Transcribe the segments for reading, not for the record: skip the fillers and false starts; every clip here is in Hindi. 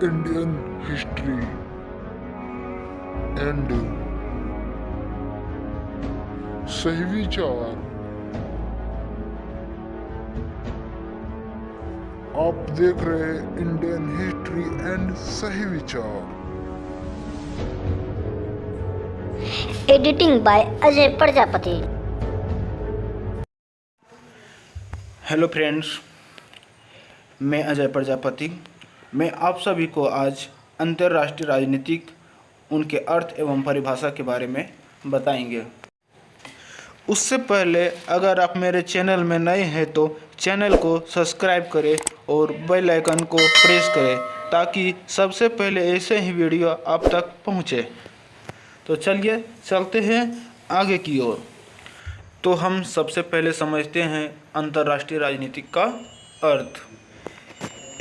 Indian history and सही विचार। आप देख रहे हैं इंडियन हिस्ट्री एंड सही विचार। Editing bye Ajay Prajapati. Hello friends, मैं अजय प्रजापति। मैं आप सभी को आज अंतर्राष्ट्रीय राजनीतिक, उनके अर्थ एवं परिभाषा के बारे में बताएंगे। उससे पहले अगर आप मेरे चैनल में नए हैं तो चैनल को सब्सक्राइब करें और बेल आइकन को प्रेस करें ताकि सबसे पहले ऐसे ही वीडियो आप तक पहुंचे। तो चलिए चलते हैं आगे की ओर। तो हम सबसे पहले समझते हैं अंतर्राष्ट्रीय राजनीति का अर्थ।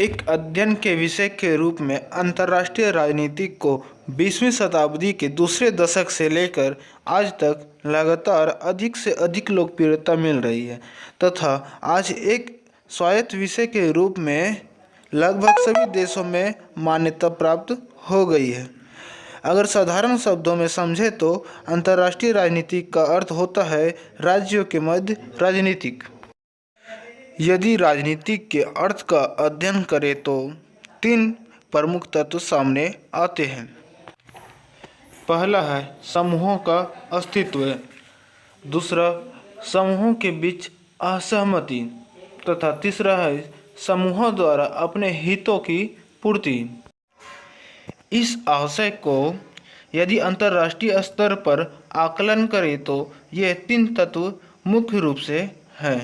एक अध्ययन के विषय के रूप में अंतर्राष्ट्रीय राजनीति को 20वीं शताब्दी के दूसरे दशक से लेकर आज तक लगातार अधिक से अधिक लोकप्रियता मिल रही है तथा आज एक स्वायत्त विषय के रूप में लगभग सभी देशों में मान्यता प्राप्त हो गई है। अगर साधारण शब्दों में समझे तो अंतर्राष्ट्रीय राजनीति का अर्थ होता है राज्यों के मध्य राजनीतिक। यदि राजनीति के अर्थ का अध्ययन करें तो 3 प्रमुख तत्व सामने आते हैं। पहला है समूहों का अस्तित्व, दूसरा समूहों के बीच असहमति तथा तीसरा है समूहों द्वारा अपने हितों की पूर्ति। इस आशय को यदि अंतर्राष्ट्रीय स्तर पर आकलन करें तो ये 3 तत्व मुख्य रूप से हैं।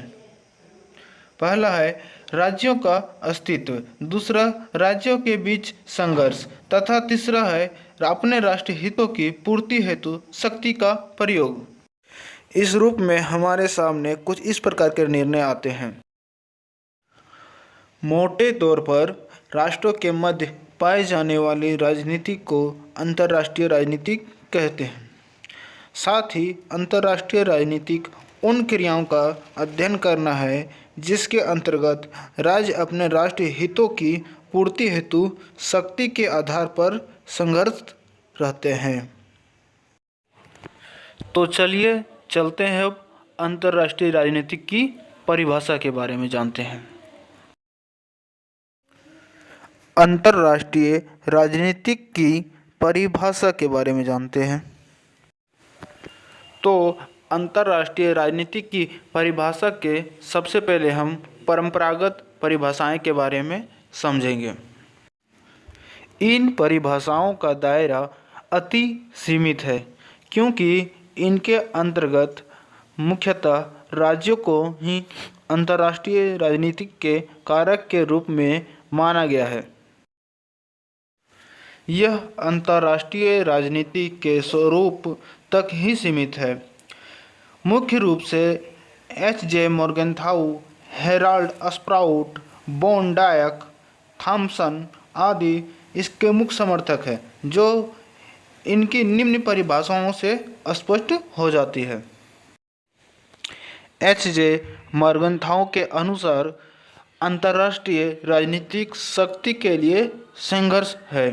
पहला है राज्यों का अस्तित्व, दूसरा राज्यों के बीच संघर्ष तथा तीसरा है अपने राष्ट्रीय हितों की पूर्ति हेतु शक्ति का प्रयोग। इस रूप में हमारे सामने कुछ इस प्रकार के निर्णय आते हैं। मोटे तौर पर राष्ट्रों के मध्य पाए जाने वाली राजनीति को अंतर्राष्ट्रीय राजनीति कहते हैं। साथ ही अंतर्राष्ट्रीय राजनीतिक उन क्रियाओं का अध्ययन करना है जिसके अंतर्गत राज्य अपने राष्ट्रीय हितों की पूर्ति हेतु शक्ति के आधार पर संघर्ष रहते हैं। तो चलिए चलते हैं अब अंतर्राष्ट्रीय राजनीति की परिभाषा के बारे में जानते हैं। अंतर्राष्ट्रीय राजनीति की परिभाषा के बारे में जानते हैं। तो अंतर्राष्ट्रीय राजनीति की परिभाषा के सबसे पहले हम परंपरागत परिभाषाएं के बारे में समझेंगे। इन परिभाषाओं का दायरा अति सीमित है क्योंकि इनके अंतर्गत मुख्यतः राज्यों को ही अंतर्राष्ट्रीय राजनीति के कारक के रूप में माना गया है। यह अंतर्राष्ट्रीय राजनीति के स्वरूप तक ही सीमित है। मुख्य रूप से H.J. मॉर्गनथाउ, Herald sprout, bone डायक, Thompson आदि इसके मुख्य समर्थक हैं जो इनकी निम्न परिभाषाओं से स्पष्ट हो जाती है। H.J. मॉर्गनथाउ के अनुसार अंतर्राष्ट्रीय राजनीतिक शक्ति के लिए संघर्ष है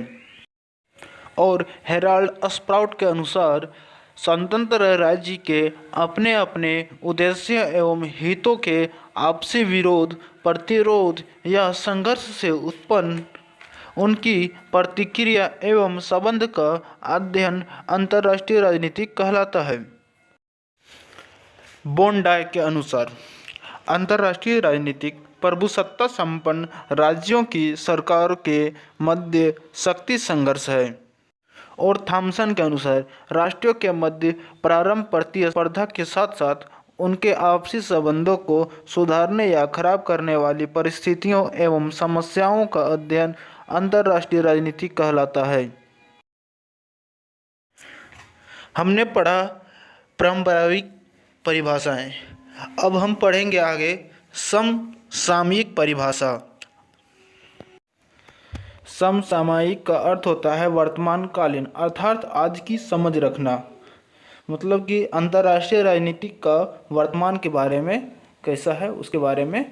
और हेराल्ड स्प्राउट के अनुसार स्वतंत्र राज्य के अपने अपने उद्देश्य एवं हितों के आपसी विरोध, प्रतिरोध या संघर्ष से उत्पन्न उनकी प्रतिक्रिया एवं संबंध का अध्ययन अंतर्राष्ट्रीय राजनीति कहलाता है। बोन डायक के अनुसार अंतर्राष्ट्रीय राजनीतिक प्रभुसत्ता संपन्न राज्यों की सरकार के मध्य शक्ति संघर्ष है और थॉमसन के अनुसार राष्ट्रों के मध्य प्रारंभ प्रतिस्पर्धा के साथ साथ उनके आपसी संबंधों को सुधारने या खराब करने वाली परिस्थितियों एवं समस्याओं का अध्ययन अंतर्राष्ट्रीय राजनीति कहलाता है। हमने पढ़ा पारंपरिक परिभाषाएं, अब हम पढ़ेंगे आगे समसामयिक परिभाषा। समसामयिक का अर्थ होता है वर्तमानकालीन, अर्थात आज की समझ रखना। मतलब कि अंतर्राष्ट्रीय राजनीति का वर्तमान के बारे में कैसा है उसके बारे में।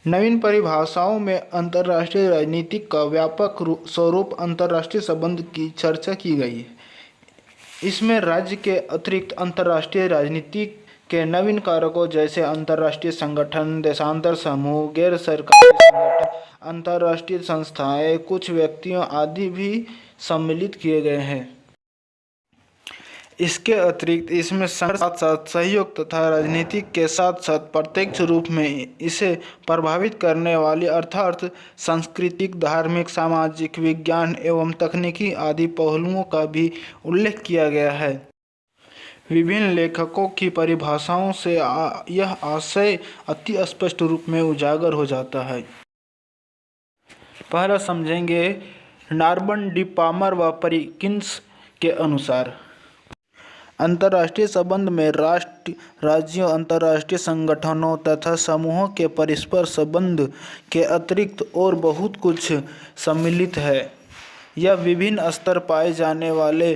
नवीन परिभाषाओं में अंतर्राष्ट्रीय राजनीति का व्यापक स्वरूप अंतर्राष्ट्रीय संबंध की चर्चा की गई है। इसमें राज्य के अतिरिक्त अंतर्राष्ट्रीय राजनीति के नवीन कारकों जैसे अंतर्राष्ट्रीय संगठन, देशांतर समूह, गैर सरकारी संगठन, अंतर्राष्ट्रीय संस्थाएं, कुछ व्यक्तियों आदि भी सम्मिलित किए गए हैं। इसके अतिरिक्त इसमें साथ साथ सहयोग तथा राजनीति के साथ साथ प्रत्यक्ष रूप में इसे प्रभावित करने वाली अर्थात सांस्कृतिक, धार्मिक, सामाजिक, विज्ञान एवं तकनीकी आदि पहलुओं का भी उल्लेख किया गया है। विभिन्न लेखकों की परिभाषाओं से यह आशय अति स्पष्ट रूप में उजागर हो जाता है। पहला समझेंगे नॉर्मन डी पामर व परिकिंस के अनुसार अंतर्राष्ट्रीय संबंध में राष्ट्र, राज्यों, अंतर्राष्ट्रीय संगठनों तथा समूहों के परस्पर संबंध के अतिरिक्त और बहुत कुछ सम्मिलित है। यह विभिन्न स्तर पाए जाने वाले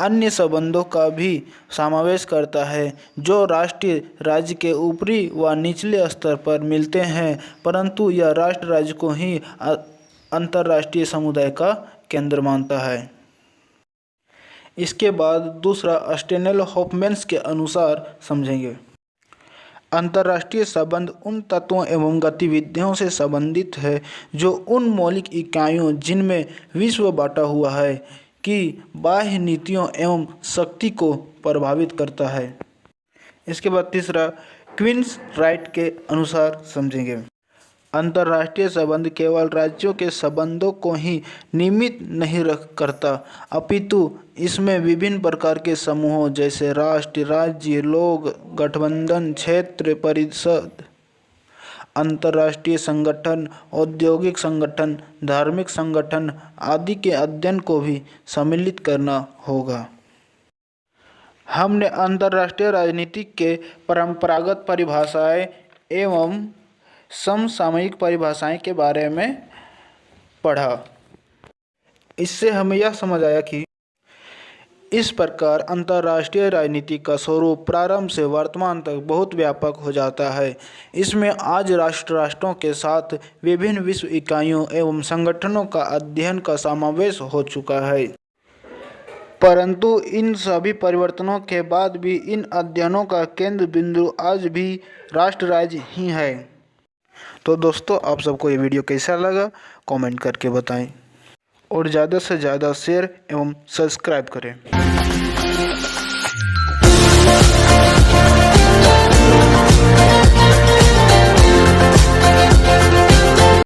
अन्य संबंधों का भी समावेश करता है जो राष्ट्रीय राज्य के ऊपरी व निचले स्तर पर मिलते हैं, परंतु यह राष्ट्र राज्य को ही अंतर्राष्ट्रीय समुदाय का केंद्र मानता है। इसके बाद दूसरा स्टेनेल हॉफमैन के अनुसार समझेंगे। अंतर्राष्ट्रीय संबंध उन तत्वों एवं गतिविधियों से संबंधित है जो उन मौलिक इकाइयों जिनमें विश्व बांटा हुआ है कि बाह्य नीतियों एवं शक्ति को प्रभावित करता है। इसके बाद तीसरा क्वींस राइट के अनुसार समझेंगे। अंतर्राष्ट्रीय संबंध केवल राज्यों के संबंधों को ही नियमित नहीं करता, अपितु इसमें विभिन्न प्रकार के समूहों जैसे राष्ट्र, राज्य, लोग, गठबंधन, क्षेत्र परिषद, अंतर्राष्ट्रीय संगठन, औद्योगिक संगठन, धार्मिक संगठन आदि के अध्ययन को भी सम्मिलित करना होगा। हमने अंतर्राष्ट्रीय राजनीति के परंपरागत परिभाषाएं एवं समसामयिक परिभाषाएं के बारे में पढ़ा। इससे हमें यह समझ आया कि इस प्रकार अंतर्राष्ट्रीय राजनीति का स्वरूप प्रारंभ से वर्तमान तक बहुत व्यापक हो जाता है। इसमें आज राष्ट्रों के साथ विभिन्न विश्व इकाइयों एवं संगठनों का अध्ययन का समावेश हो चुका है, परंतु इन सभी परिवर्तनों के बाद भी इन अध्ययनों का केंद्र बिंदु आज भी राष्ट्र राज्य ही है। तो दोस्तों, आप सबको ये वीडियो कैसा लगा कमेंट करके बताएं और ज़्यादा से ज़्यादा शेयर एवं सब्सक्राइब करें।